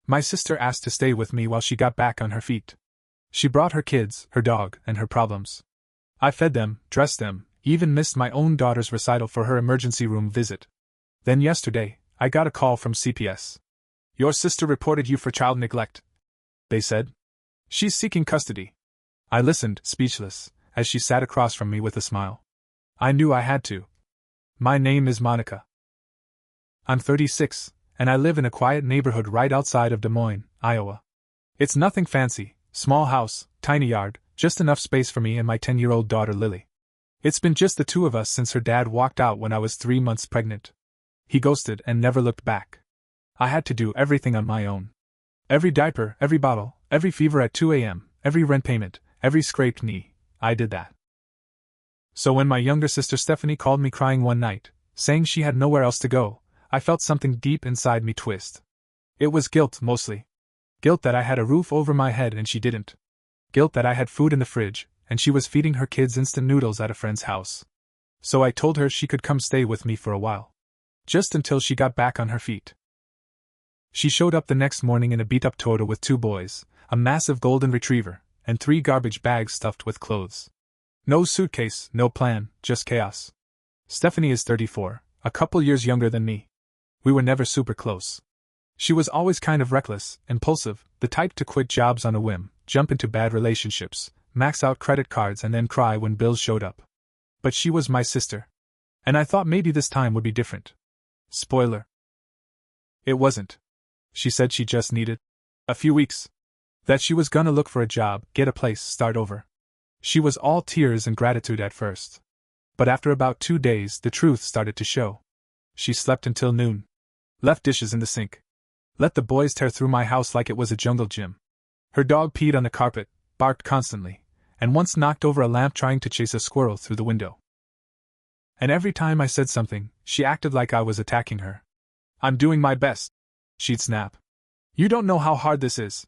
My sister asked to stay with me while she got back on her feet. She brought her kids, her dog, and her problems. I fed them, dressed them, even missed my own daughter's recital for her emergency room visit. Then yesterday, I got a call from CPS. Your sister reported you for child neglect, they said. She's seeking custody. I listened, speechless, as she sat across from me with a smile. I knew I had to. My name is Monica. I'm 36, and I live in a quiet neighborhood right outside of Des Moines, Iowa. It's nothing fancy, small house, tiny yard, just enough space for me and my 10-year-old daughter Lily. It's been just the two of us since her dad walked out when I was 3 months pregnant. He ghosted and never looked back. I had to do everything on my own. Every diaper, every bottle, every fever at 2 a.m., every rent payment, every scraped knee, I did that. So when my younger sister Stephanie called me crying one night, saying she had nowhere else to go, I felt something deep inside me twist. It was guilt, mostly. Guilt that I had a roof over my head and she didn't. Guilt that I had food in the fridge, and she was feeding her kids instant noodles at a friend's house. So I told her she could come stay with me for a while. Just until she got back on her feet. She showed up the next morning in a beat-up Toyota with 2 boys, a massive golden retriever, and 3 garbage bags stuffed with clothes. No suitcase, no plan, just chaos. Stephanie is 34, a couple years younger than me. We were never super close. She was always kind of reckless, impulsive, the type to quit jobs on a whim, jump into bad relationships, max out credit cards and then cry when bills showed up. But she was my sister. And I thought maybe this time would be different. Spoiler. It wasn't. She said she just needed a few weeks. That she was gonna look for a job, get a place, start over. She was all tears and gratitude at first. But after about 2 days, the truth started to show. She slept until noon. Left dishes in the sink. Let the boys tear through my house like it was a jungle gym. Her dog peed on the carpet, barked constantly, and once knocked over a lamp trying to chase a squirrel through the window. And every time I said something, she acted like I was attacking her. I'm doing my best, she'd snap. You don't know how hard this is.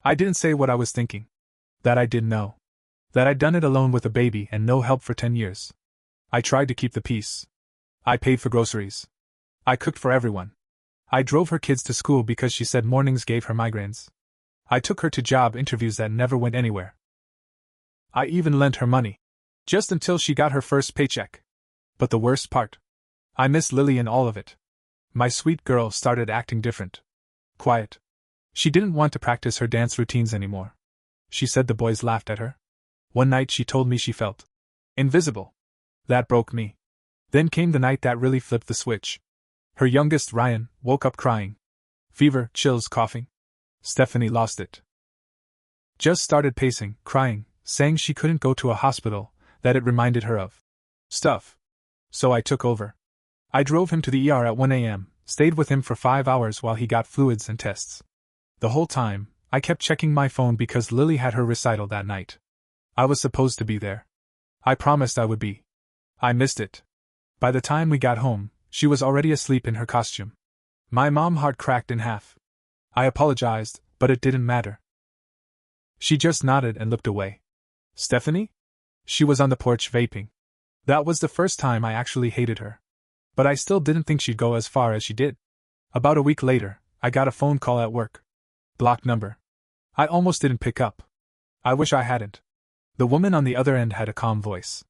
I didn't say what I was thinking. That I didn't know. That I'd done it alone with a baby and no help for 10 years. I tried to keep the peace. I paid for groceries. I cooked for everyone. I drove her kids to school because she said mornings gave her migraines. I took her to job interviews that never went anywhere. I even lent her money. Just until she got her first paycheck. But the worst part? I missed Lily in all of it. My sweet girl started acting different. Quiet. She didn't want to practice her dance routines anymore. She said the boys laughed at her. One night she told me she felt invisible. That broke me. Then came the night that really flipped the switch. Her youngest, Ryan, woke up crying. Fever, chills, coughing. Stephanie lost it. Just started pacing, crying, saying she couldn't go to a hospital, that it reminded her of stuff. So I took over. I drove him to the ER at 1 a.m., stayed with him for 5 hours while he got fluids and tests. The whole time, I kept checking my phone because Lily had her recital that night. I was supposed to be there. I promised I would be. I missed it. By the time we got home, she was already asleep in her costume. My mom's heart cracked in half. I apologized, but it didn't matter. She just nodded and looked away. Stephanie? She was on the porch vaping. That was the first time I actually hated her. But I still didn't think she'd go as far as she did. About a week later, I got a phone call at work. Blocked number. I almost didn't pick up. I wish I hadn't. The woman on the other end had a calm voice.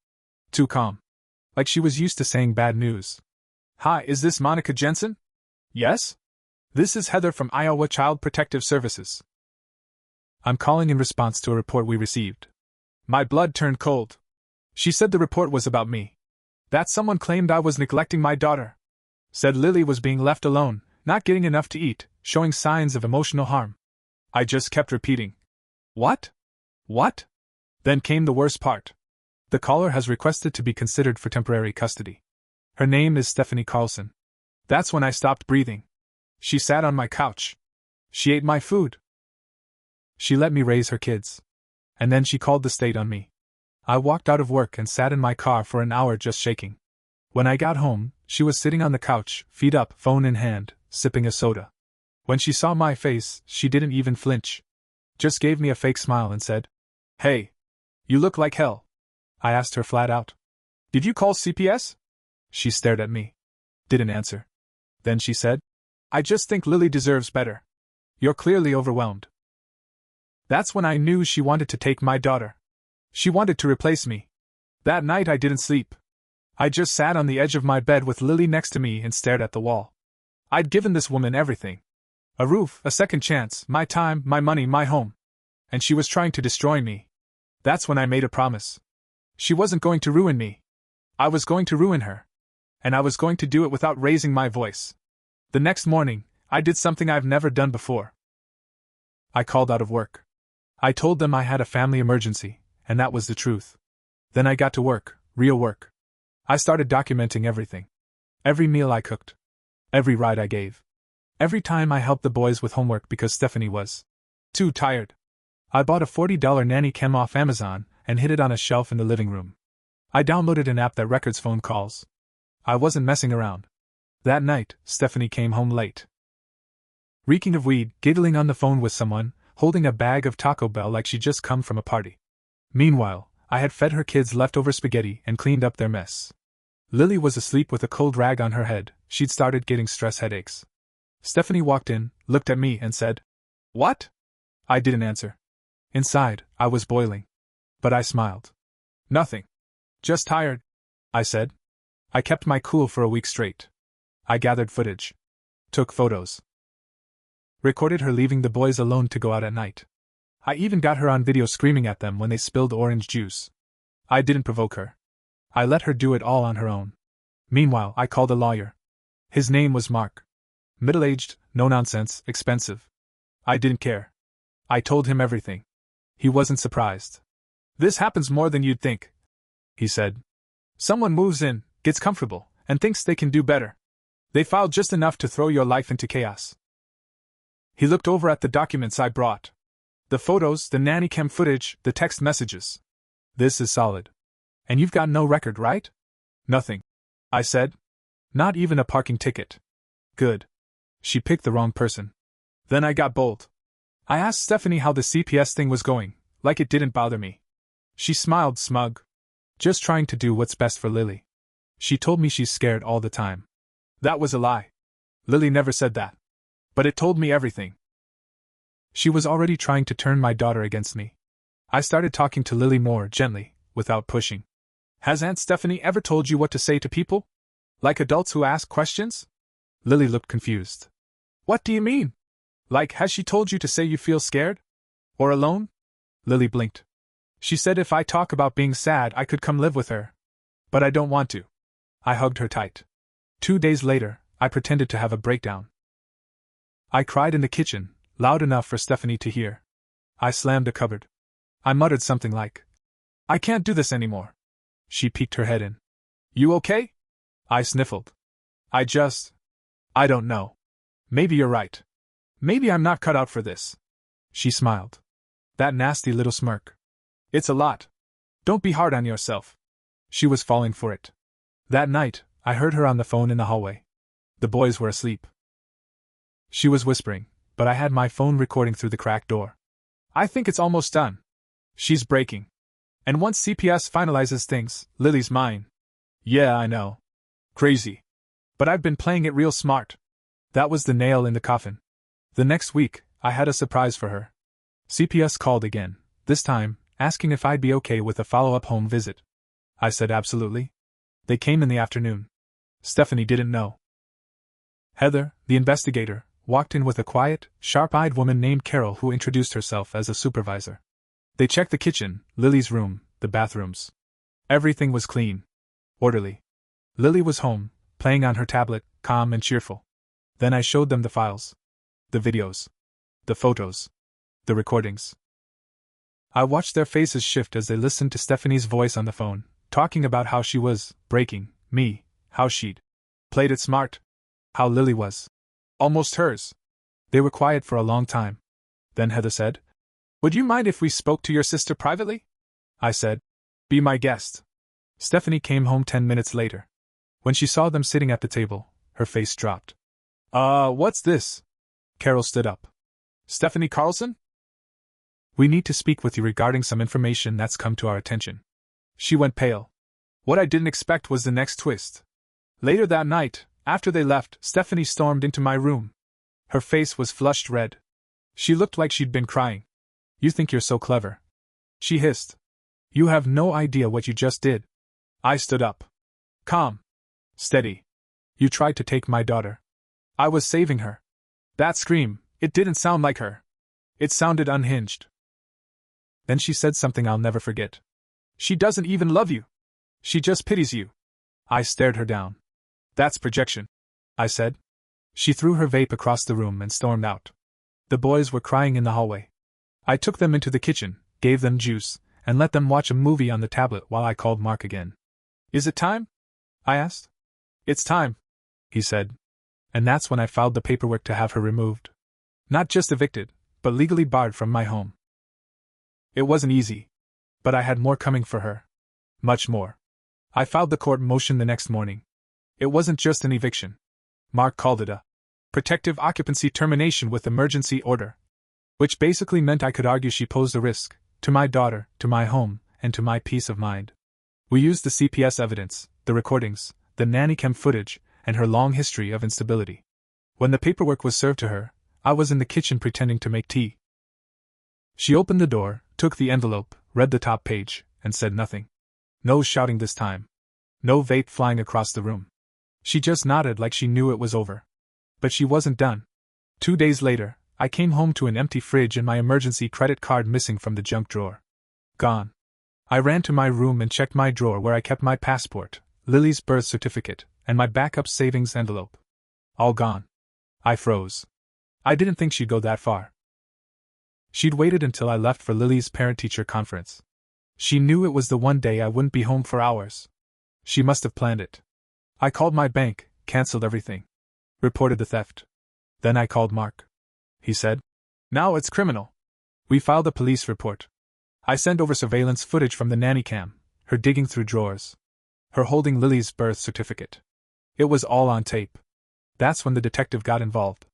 Too calm. Like she was used to saying bad news. Hi, is this Monica Jensen? Yes? This is Heather from Iowa Child Protective Services. I'm calling in response to a report we received. My blood turned cold. She said the report was about me. That someone claimed I was neglecting my daughter. Said Lily was being left alone, not getting enough to eat, showing signs of emotional harm. I just kept repeating. What? What? Then came the worst part. The caller has requested to be considered for temporary custody. Her name is Stephanie Carlson. That's when I stopped breathing. She sat on my couch. She ate my food. She let me raise her kids. And then she called the state on me. I walked out of work and sat in my car for an hour just shaking. When I got home, she was sitting on the couch, feet up, phone in hand, sipping a soda. When she saw my face, she didn't even flinch. Just gave me a fake smile and said, "Hey, you look like hell." I asked her flat out, "Did you call CPS?" She stared at me. Didn't answer. Then she said, "I just think Lily deserves better." You're clearly overwhelmed. That's when I knew she wanted to take my daughter. She wanted to replace me. That night I didn't sleep. I just sat on the edge of my bed with Lily next to me and stared at the wall. I'd given this woman everything. A roof, a second chance, my time, my money, my home. And she was trying to destroy me. That's when I made a promise. She wasn't going to ruin me. I was going to ruin her. And I was going to do it without raising my voice. The next morning, I did something I've never done before. I called out of work. I told them I had a family emergency, and that was the truth. Then I got to work, real work. I started documenting everything. Every meal I cooked. Every ride I gave. Every time I helped the boys with homework because Stephanie was too tired. I bought a $40 nanny cam off Amazon and hid it on a shelf in the living room. I downloaded an app that records phone calls. I wasn't messing around. That night, Stephanie came home late. Reeking of weed, giggling on the phone with someone, holding a bag of Taco Bell like she'd just come from a party. Meanwhile, I had fed her kids leftover spaghetti and cleaned up their mess. Lily was asleep with a cold rag on her head. She'd started getting stress headaches. Stephanie walked in, looked at me and said, "What?" I didn't answer. Inside, I was boiling. But I smiled. "Nothing. Just tired," I said. I kept my cool for a week straight. I gathered footage. Took photos. Recorded her leaving the boys alone to go out at night. I even got her on video screaming at them when they spilled orange juice. I didn't provoke her. I let her do it all on her own. Meanwhile, I called a lawyer. His name was Mark. Middle-aged, no-nonsense, expensive. I didn't care. I told him everything. He wasn't surprised. "This happens more than you'd think," he said. "Someone moves in, gets comfortable, and thinks they can do better. They filed just enough to throw your life into chaos." He looked over at the documents I brought. The photos, the nanny cam footage, the text messages. "This is solid. And you've got no record, right?" "Nothing," I said. "Not even a parking ticket." "Good." She picked the wrong person. Then I got bold. I asked Stephanie how the CPS thing was going, like it didn't bother me. She smiled smug. "Just trying to do what's best for Lily." She told me she's scared all the time. That was a lie. Lily never said that. But it told me everything. She was already trying to turn my daughter against me. I started talking to Lily more gently, without pushing. "Has Aunt Stephanie ever told you what to say to people? Like adults who ask questions?" Lily looked confused. "What do you mean? Like, has she told you to say you feel scared? Or alone?" Lily blinked. "She said if I talk about being sad I could come live with her. But I don't want to." I hugged her tight. 2 days later, I pretended to have a breakdown. I cried in the kitchen, loud enough for Stephanie to hear. I slammed a cupboard. I muttered something like, "I can't do this anymore." She peeked her head in. "You okay?" I sniffled. I don't know. Maybe you're right. Maybe I'm not cut out for this." She smiled. That nasty little smirk. "It's a lot. Don't be hard on yourself." She was falling for it. That night, I heard her on the phone in the hallway. The boys were asleep. She was whispering, but I had my phone recording through the cracked door. "I think it's almost done. She's breaking. And once CPS finalizes things, Lily's mine." "Yeah, I know. Crazy. But I've been playing it real smart." That was the nail in the coffin. The next week, I had a surprise for her. CPS called again, this time, asking if I'd be okay with a follow-up home visit. I said absolutely. They came in the afternoon. Stephanie didn't know. Heather, the investigator, walked in with a quiet, sharp-eyed woman named Carol who introduced herself as a supervisor. They checked the kitchen, Lily's room, the bathrooms. Everything was clean. Orderly. Lily was home, playing on her tablet, calm and cheerful. Then I showed them the files. The videos. The photos. The recordings. I watched their faces shift as they listened to Stephanie's voice on the phone, talking about how she was breaking me, how she'd played it smart, how Lily was almost hers. They were quiet for a long time. Then Heather said, "Would you mind if we spoke to your sister privately?" I said, "Be my guest." Stephanie came home 10 minutes later. When she saw them sitting at the table, her face dropped. What's this?" Carol stood up. "Stephanie Carlson? We need to speak with you regarding some information that's come to our attention." She went pale. What I didn't expect was the next twist. Later that night, after they left, Stephanie stormed into my room. Her face was flushed red. She looked like she'd been crying. "You think you're so clever," she hissed. "You have no idea what you just did." I stood up. "Calm. Steady. You tried to take my daughter." "I was saving her." That scream, it didn't sound like her. It sounded unhinged. Then she said something I'll never forget. "She doesn't even love you. She just pities you." I stared her down. "That's projection," I said. She threw her vape across the room and stormed out. The boys were crying in the hallway. I took them into the kitchen, gave them juice, and let them watch a movie on the tablet while I called Mark again. "Is it time?" I asked. "It's time," he said. And that's when I filed the paperwork to have her removed. Not just evicted, but legally barred from my home. It wasn't easy. But I had more coming for her. Much more. I filed the court motion the next morning. It wasn't just an eviction. Mark called it a protective occupancy termination with emergency order, which basically meant I could argue she posed a risk to my daughter, to my home, and to my peace of mind. We used the CPS evidence, the recordings, the nanny cam footage, and her long history of instability. When the paperwork was served to her, I was in the kitchen pretending to make tea. She opened the door, took the envelope, read the top page, and said nothing. No shouting this time. No vape flying across the room. She just nodded like she knew it was over. But she wasn't done. 2 days later, I came home to an empty fridge and my emergency credit card missing from the junk drawer. Gone. I ran to my room and checked my drawer where I kept my passport, Lily's birth certificate, and my backup savings envelope. All gone. I froze. I didn't think she'd go that far. She'd waited until I left for Lily's parent-teacher conference. She knew it was the one day I wouldn't be home for hours. She must have planned it. I called my bank, canceled everything. Reported the theft. Then I called Mark. He said, "Now it's criminal." We filed a police report. I sent over surveillance footage from the nanny cam, her digging through drawers, her holding Lily's birth certificate. It was all on tape. That's when the detective got involved.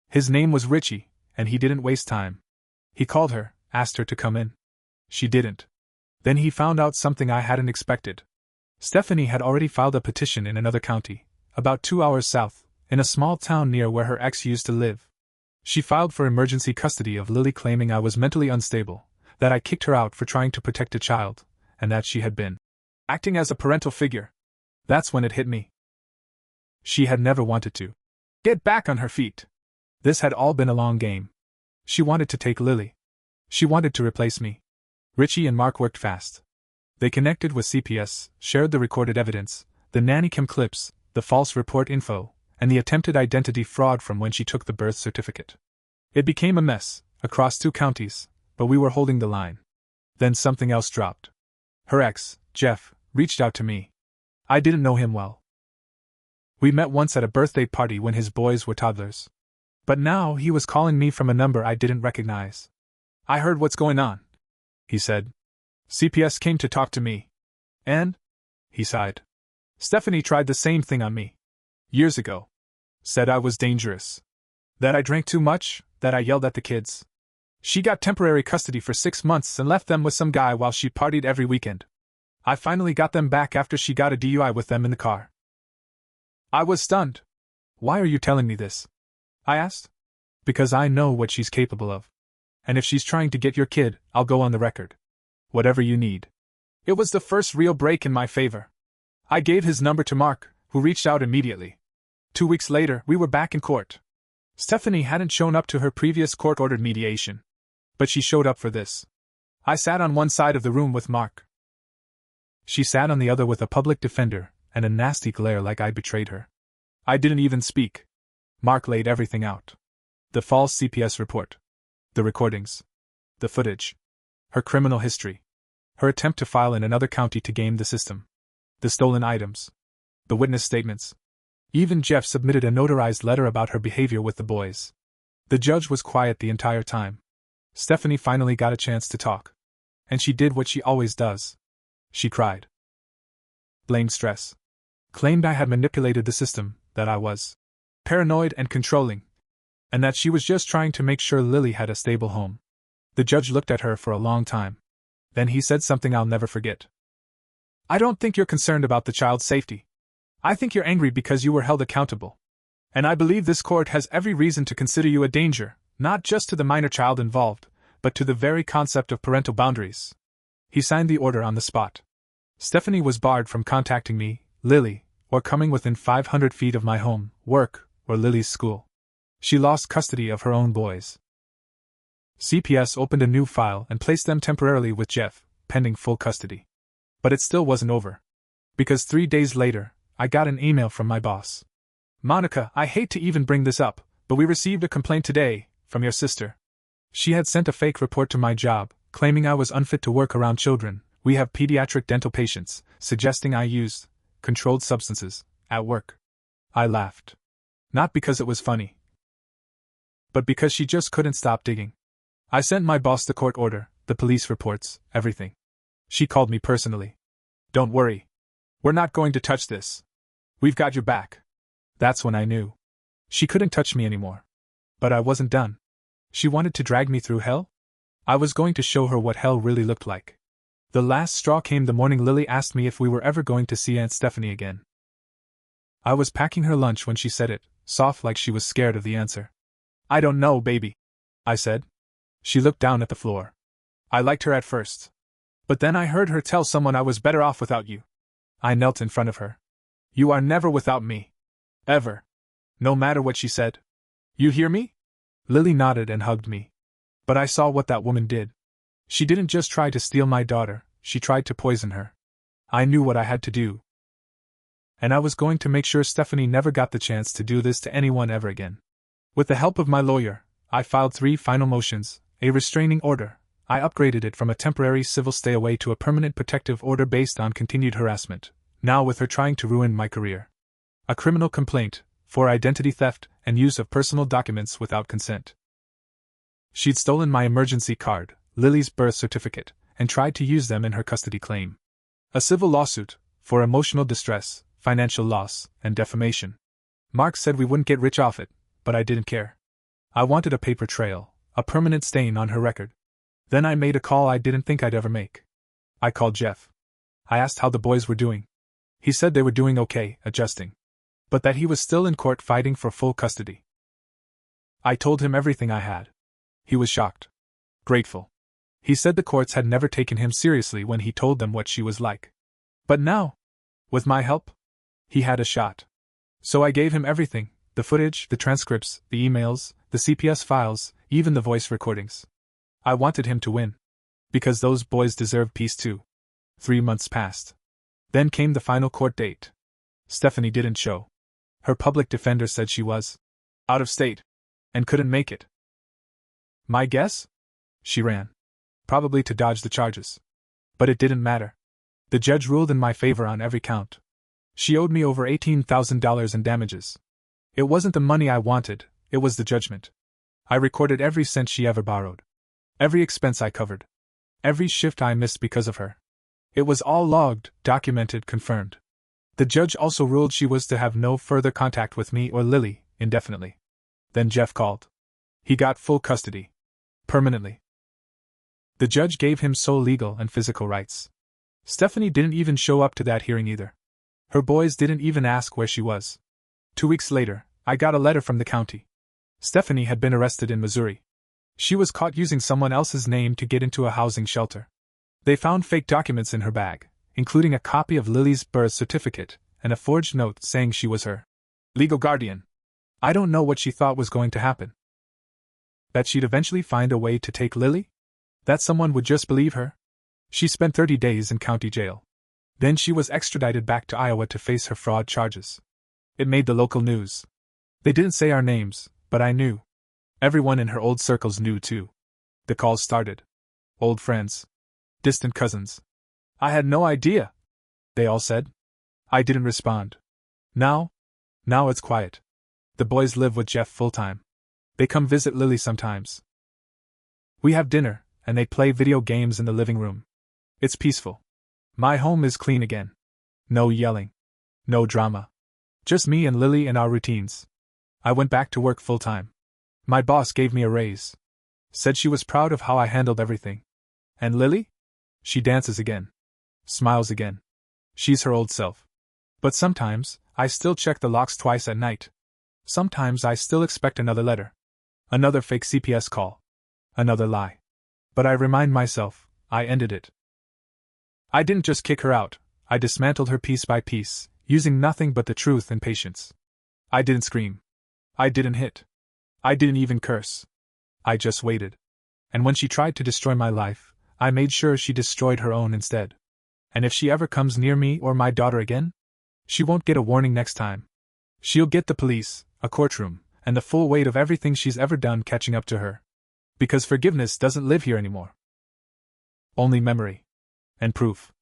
His name was Richie, and he didn't waste time. He called her, asked her to come in. She didn't. Then he found out something I hadn't expected. Stephanie had already filed a petition in another county, about 2 hours south, in a small town near where her ex used to live. She filed for emergency custody of Lily, claiming I was mentally unstable, that I kicked her out for trying to protect a child, and that she had been acting as a parental figure. That's when it hit me. She had never wanted to get back on her feet. This had all been a long game. She wanted to take Lily. She wanted to replace me. Richie and Mark worked fast. They connected with CPS, shared the recorded evidence, the nanny cam clips, the false report info, and the attempted identity fraud from when she took the birth certificate. It became a mess, across 2 counties, but we were holding the line. Then something else dropped. Her ex, Jeff, reached out to me. I didn't know him well. We met once at a birthday party when his boys were toddlers. But now he was calling me from a number I didn't recognize. "I heard what's going on," he said. "CPS came to talk to me. And?" he sighed. "Stephanie tried the same thing on me. Years ago. Said I was dangerous. That I drank too much, that I yelled at the kids. She got temporary custody for 6 months and left them with some guy while she partied every weekend. I finally got them back after she got a DUI with them in the car." I was stunned. "Why are you telling me this?" I asked. "Because I know what she's capable of. And if she's trying to get your kid, I'll go on the record. Whatever you need." It was the first real break in my favor. I gave his number to Mark, who reached out immediately. 2 weeks later, we were back in court. Stephanie hadn't shown up to her previous court-ordered mediation. But she showed up for this. I sat on one side of the room with Mark. She sat on the other with a public defender, and a nasty glare like I'd betrayed her. I didn't even speak. Mark laid everything out. The false CPS report. The recordings. The footage. Her criminal history. Her attempt to file in another county to game the system. The stolen items. The witness statements. Even Jeff submitted a notarized letter about her behavior with the boys. The judge was quiet the entire time. Stephanie finally got a chance to talk. And she did what she always does. She cried. Blamed stress. Claimed I had manipulated the system, that I was paranoid and controlling, and that she was just trying to make sure Lily had a stable home. The judge looked at her for a long time. Then he said something I'll never forget. "I don't think you're concerned about the child's safety. I think you're angry because you were held accountable. And I believe this court has every reason to consider you a danger, Not just to the minor child involved, but to the very concept of parental boundaries. He signed the order on the spot. Stephanie was barred from contacting me, Lily, or coming within 500 feet of my home, work, or Lily's school. She lost custody of her own boys. CPS opened a new file and placed them temporarily with Jeff, pending full custody. But it still wasn't over. Because 3 days later, I got an email from my boss. Monica, I hate to even bring this up, but we received a complaint today, from your sister. She had sent a fake report to my job, claiming I was unfit to work around children. We have pediatric dental patients, suggesting I used controlled substances at work. I laughed. Not because it was funny, but because she just couldn't stop digging. I sent my boss the court order, the police reports, everything. She called me personally. Don't worry. We're not going to touch this. We've got your back. That's when I knew. She couldn't touch me anymore. But I wasn't done. She wanted to drag me through hell? I was going to show her what hell really looked like. The last straw came the morning Lily asked me if we were ever going to see Aunt Stephanie again. I was packing her lunch when she said it, soft like she was scared of the answer. I don't know, baby, I said. She looked down at the floor. I liked her at first. But then I heard her tell someone I was better off without you. I knelt in front of her. You are never without me. Ever. No matter what she said. You hear me? Lily nodded and hugged me. But I saw what that woman did. She didn't just try to steal my daughter, she tried to poison her. I knew what I had to do. And I was going to make sure Stephanie never got the chance to do this to anyone ever again. With the help of my lawyer, I filed 3 final motions, a restraining order. I upgraded it from a temporary civil stay away to a permanent protective order based on continued harassment, now with her trying to ruin my career. A criminal complaint, for identity theft and use of personal documents without consent. She'd stolen my emergency card, Lily's birth certificate, and tried to use them in her custody claim. A civil lawsuit, for emotional distress, financial loss, and defamation. Mark said we wouldn't get rich off it, but I didn't care. I wanted a paper trail, a permanent stain on her record. Then I made a call I didn't think I'd ever make. I called Jeff. I asked how the boys were doing. He said they were doing okay, adjusting. But that he was still in court fighting for full custody. I told him everything I had. He was shocked. Grateful. He said the courts had never taken him seriously when he told them what she was like. But now, with my help, he had a shot. So I gave him everything, the footage, the transcripts, the emails, the CPS files, even the voice recordings. I wanted him to win. Because those boys deserve peace too. 3 months passed. Then came the final court date. Stephanie didn't show. Her public defender said she was out of state and couldn't make it. My guess? She ran. Probably to dodge the charges. But it didn't matter. The judge ruled in my favor on every count. She owed me over $18,000 in damages. It wasn't the money I wanted, it was the judgment. I recorded every cent she ever borrowed. Every expense I covered. Every shift I missed because of her. It was all logged, documented, confirmed. The judge also ruled she was to have no further contact with me or Lily, indefinitely. Then Jeff called. He got full custody. Permanently. The judge gave him sole legal and physical rights. Stephanie didn't even show up to that hearing either. Her boys didn't even ask where she was. 2 weeks later, I got a letter from the county. Stephanie had been arrested in Missouri. She was caught using someone else's name to get into a housing shelter. They found fake documents in her bag, including a copy of Lily's birth certificate and a forged note saying she was her legal guardian. I don't know what she thought was going to happen. That she'd eventually find a way to take Lily? That someone would just believe her? She spent 30 days in county jail. Then she was extradited back to Iowa to face her fraud charges. It made the local news. They didn't say our names, but I knew. Everyone in her old circles knew too. The calls started. Old friends. Distant cousins. I had no idea, they all said. I didn't respond. Now it's quiet. The boys live with Jeff full-time. They come visit Lily sometimes. We have dinner, and they play video games in the living room. It's peaceful. My home is clean again. No yelling. No drama. Just me and Lily and our routines. I went back to work full-time. My boss gave me a raise. Said she was proud of how I handled everything. And Lily? She dances again. Smiles again. She's her old self. But sometimes, I still check the locks twice at night. Sometimes I still expect another letter. Another fake CPS call. Another lie. But I remind myself, I ended it. I didn't just kick her out, I dismantled her piece by piece, using nothing but the truth and patience. I didn't scream. I didn't hit. I didn't even curse. I just waited. And when she tried to destroy my life, I made sure she destroyed her own instead. And if she ever comes near me or my daughter again, she won't get a warning next time. She'll get the police, a courtroom, and the full weight of everything she's ever done catching up to her. Because forgiveness doesn't live here anymore. Only memory. And proof.